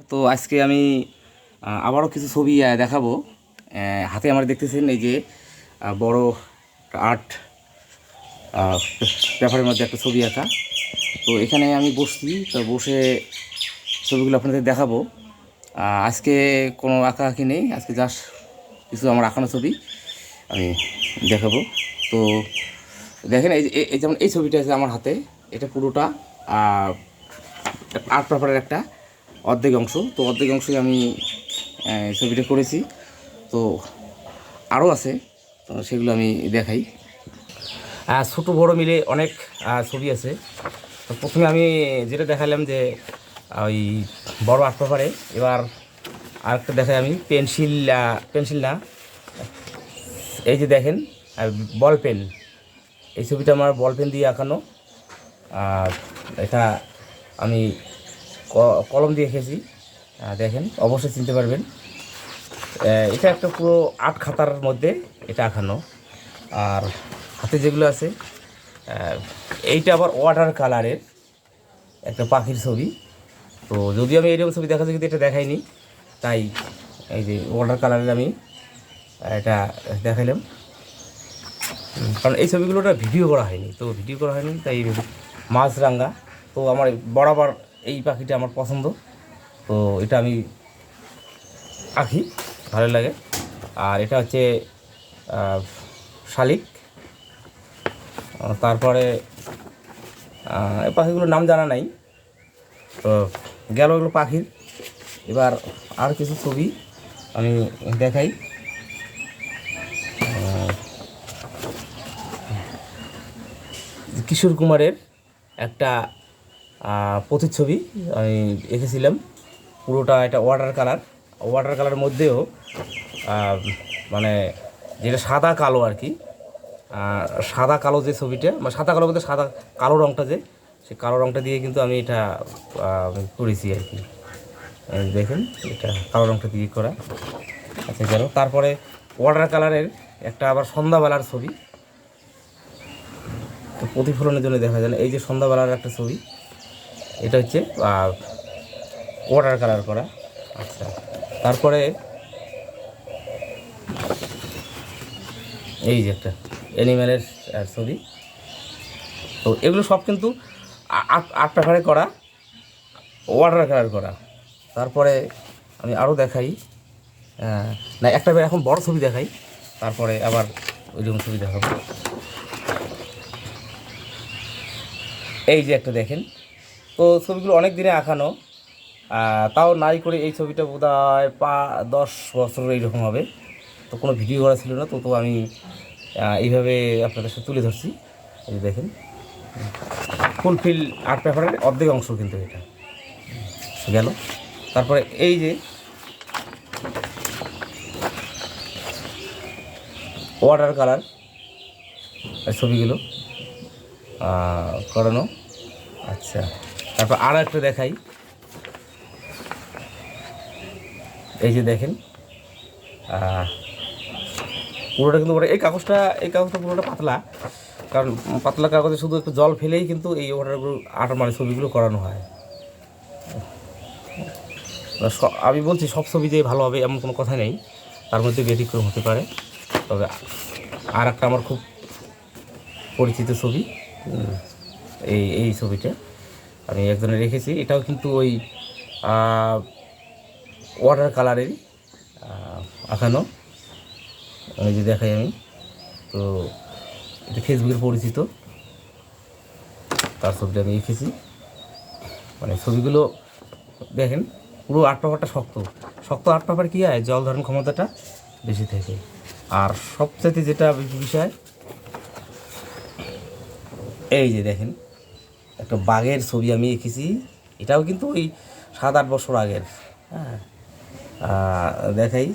তো আজকে আমি আবারও কিছু ছবি দেখাবো। হাতে আমার দেখতেছেন এই যে বড় আর্ট পেপারের মধ্যে একটা ছবি আঁকা। তো এখানে আমি বসছি, তো বসে ছবিগুলো আপনাদের দেখাবো। আজকে কোনো আঁকা আঁকি নেই, আজকে জাস্ট কিছু আমার আঁকানো ছবি আমি দেখাবো। তো দেখেন এই যেমন এই ছবিটা আছে আমার হাতে, এটা পুরোটা আর্ট পেপারের একটা অর্ধেক অংশ। তো অর্ধেক অংশে আমি ছবিটা করেছি। তো আরও আছে, তো সেগুলো আমি দেখাই। ছোটো বড় মিলে অনেক ছবি আছে। তো প্রথমে আমি যেটা দেখালাম যে ওই বড় আর্ট পেপারে, এবার আরেকটা দেখাই আমি পেন্সিল না, এই যে দেখেন বল পেন। এই ছবিটা আমার বল পেন দিয়ে আঁকানো। আর এটা আমি কলম দিয়ে এঁকেছি, দেখেন অবশ্যই চিনতে পারবেন। এটা একটা পুরো আর্ট খাতার মধ্যে এটা আঁকানো। আর হাতে যেগুলো আছে এইটা আবার ওয়াটার কালারের একটা পাখির ছবি। তো যদিও আমি এইরকম ছবি দেখাচ্ছি কিন্তু এটা দেখাইনি, তাই এই যে ওয়াটার কালারের আমি এটা দেখাইলাম। কারণ এই ছবিগুলোটা ভিডিও করা হয়নি, তাই মাছরাঙা। তো আমার বরাবর এই পাখিটা আমার পছন্দ, তো এটা আমি আঁকি, ভালো লাগে। আর এটা হচ্ছে শালিক। তারপরে এই পাখিগুলোর নাম জানা নাই, তো গেল এগুলো পাখির। এবার আর কিছু ছবি আমি দেখাই। কিশোর কুমারের একটা প্রতিচ্ছবি আমি এঁকেছিলাম, পুরোটা এটা ওয়াটার কালারের মধ্যেও মানে যেটা সাদা কালো আর কি, সাদা কালো যে ছবিটা, মানে সাদা কালো বলতে সাদা কালো রঙটা, যে সেই কালো রঙটা দিয়ে কিন্তু আমি এটা করেছি আর কি। দেখেন এটা কালো রঙটা দিয়ে করা। আচ্ছা গেল। তারপরে ওয়াটার কালারের একটা আবার সন্ধ্যাবেলার ছবি, প্রতিফলনের জন্য দেখা যায় না, এই যে সন্ধ্যাবেলার একটা ছবি, এটা হচ্ছে ওয়াটার কালার করা। আচ্ছা, তারপরে এই যে একটা অ্যানিম্যালের ছবি। তো এগুলো সব কিন্তু আর্ট পেপারে করা, ওয়াটার কালার করা। তারপরে আমি আরও দেখাই, না একটা এখন বড় ছবি দেখাই, তারপরে আবার ওই রকম ছবি দেখাবো। এই যে একটা দেখেন, তো ছবিগুলো অনেক দিনে আঁকানো, তাও নাই করে এই ছবিটা বোধহয় 10 বছর এইরকম হবে। তো কোনো ভিডিও করা ছিল না, তো আমি এইভাবে আপনাদের সাথে তুলে ধরছি। এই যে দেখেন ফুলফিল আর্ট পেপারের অর্ধেক অংশ কিন্তু এটা গেল। তারপরে এই যে ওয়াটার কালার ছবিগুলো করানো। আচ্ছা, তারপর আরও একটা দেখাই। এই যে দেখেন পুরোটা কিন্তু এই কাগজটা পুরোটা পাতলা, কারণ পাতলা কাগজে শুধু একটু জল ফেলেই কিন্তু এই ওয়াটারগুলো মানে ছবিগুলো করানো হয়। আমি বলছি সব ছবি দিয়ে ভালো হবে এমন কোনো কথা নেই, তার মধ্যে ব্যতিক্রম হতে পারে। তবে আর একটা আমার খুব পরিচিত ছবি, এই ছবিটা আমি একজনে রেখেছি, এটাও কিন্তু ওই ওয়াটার কালারেরই আঁকানো। এই যে দেখাই আমি, তো এটা ফেসবুকের পরিচিত, তার ছবিটা আমি এঁকেছি। মানে ছবিগুলো দেখেন পুরো আর্ট পেপারটা শক্ত আর্ট পেপার কী হয়, জল ধারণ ক্ষমতাটা বেশি থাকে। আর সবচেয়ে যেটা বিষয়, এই যে দেখেন একটা বাঘের ছবি আমি এঁকেছি, এটাও কিন্তু ওই 7-8 বছর আগের। হ্যাঁ, দেখাই।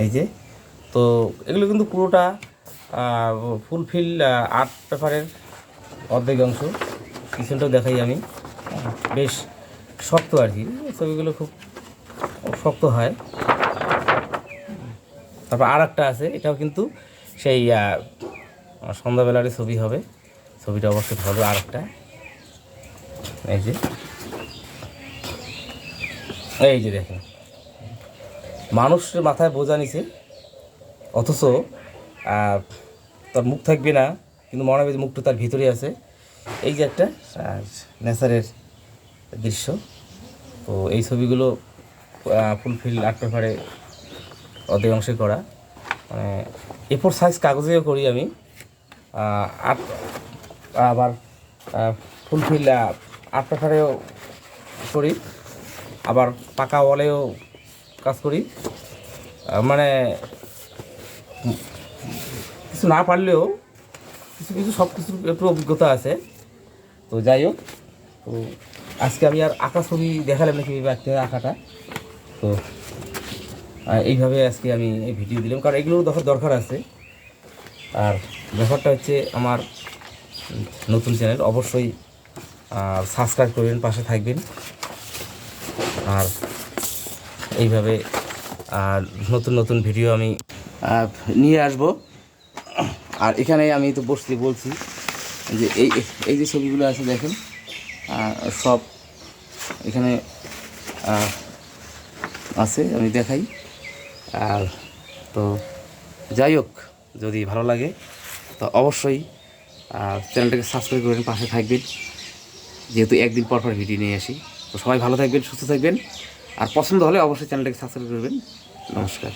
এই যে, তো এগুলো কিন্তু পুরোটা ফুলফিল আর্ট পেপারের অর্ধেক অংশ। পিছনটাও দেখাই আমি, বেশ শক্ত আর কি, ছবিগুলো খুব শক্ত হয়। তারপর আর একটা আছে, এটাও কিন্তু সেই সন্ধ্যাবেলারই ছবি হবে, ছবিটা অবশ্যই হবে। আর একটা এই যে দেখেন, মানুষের মাথায় বোঝা নিছে, অথচ তার মুখ থাকবে না, কিন্তু মনে হবে যে মুখটা তার ভিতরে আছে। এই যে একটা নেচারের দৃশ্য। তো এই ছবিগুলো ফুলফিল আর্ট পেপারে অধিকাংশই করা, মানে এরপর সাইজ কাগজেও করি আমি, আর্ট আবার ফুলফিল আর্ট পেপারেও করি, আবার পাকা ওয়ালেও কাজ করি। মানে কিছু না পারলেও কিছু কিছু সব কিছুর একটু অভিজ্ঞতা আছে। তো যাই হোক, তো আজকে আমি আর আঁকা ছবি দেখালাম না কীভাবে আঁকতে হয় আঁকাটা। তো এইভাবে আজকে আমি এই ভিডিও দিলাম, কারণ এগুলোর দরকার আছে। আর ব্যাপারটা হচ্ছে, আমার নতুন চ্যানেল, অবশ্যই সাবস্ক্রাইব করবেন, পাশে থাকবেন। আর এইভাবে নতুন নতুন ভিডিও আমি নিয়ে আসব। আর এখানে আমি তো বলছি যে এই যে ছবিগুলো আছে দেখেন, সব এখানে আছে, আমি দেখাই। আর তো যাই হোক, যদি ভালো লাগে তো অবশ্যই চ্যানেলটাকে সাবস্ক্রাইব করবেন, পাশে থাকবেন, যেহেতু একদিন পর ভিডিও নিয়ে আসি। তো সবাই ভালো থাকবেন, সুস্থ থাকবেন, আর পছন্দ হলে অবশ্যই চ্যানেলটাকে সাবস্ক্রাইব করবেন। নমস্কার।